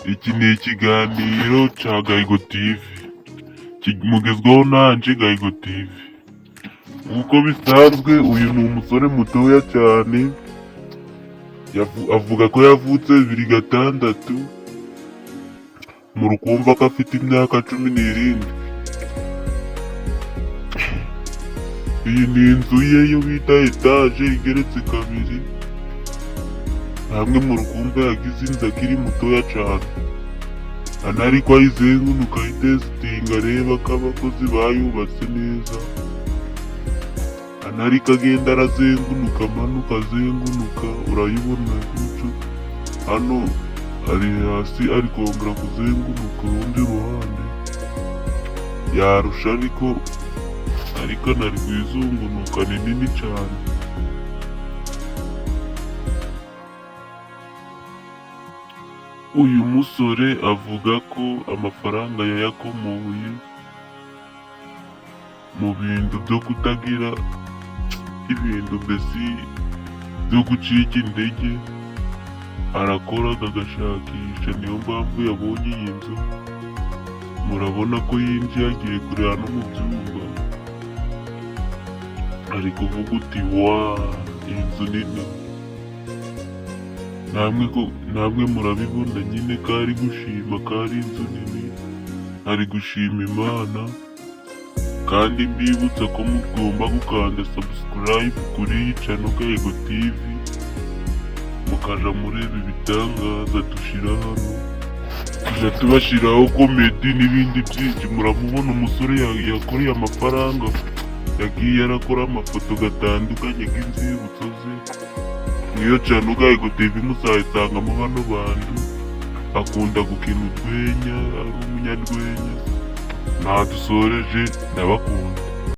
Iki ni ikiganiro ca Gahigo TV mugezweho nanje Gahigo TV. Uko bisanzwe uyu ni umusore mutoya cyane, avuga ko yavutse 2006, murukumva ko afite imyaka 17. Iyi ni inzu ye yo bita etaje igeretse kabiri, hamwe murukumva yagize inzu akiri mutoya cane, anariko ayizengunuka ayitesitinga areba ko abakozi bayubatse neza, anariko agenda arazengunuka amanuka azengunuka, urayibona gutyo. Hano ari hasi ari kongera kuzengunuka urundi ruhande, yarusha ariko anari kwizungunuka, ni nini cane. Uyu musore avuga ko amafaranga yayakomoye mu bintu byo kutagira ibintu mbese byo gucika intege, arakoraga agashakisha, niyo mpamvu yabonye iyi nzu. Murabona ko yinjiye agiye kureba no mu byumba, ari kuvuga uti iyi nzu nini. Namwe murabibona nyine ko ari gushima ko ari inzu nini, ari gushima Imana. Kandi mbibutsa ko mugomba gukanda subscribe kuri iyi channel Gahigo TV, mukaja mureba ibitangaza dushira hano, tuja tubashiraho komedi n'ibindi byinshi. Muramubona umusore yakoreye amafaranga, yagiye arakora amafoto gatandukanye k'inzibutso ze. Niyo channel Gahigo TV muzayisangamo bano bantu, akunda gukina urwenya, ari umunyarwenya. Nadusoreje, ndabakunda.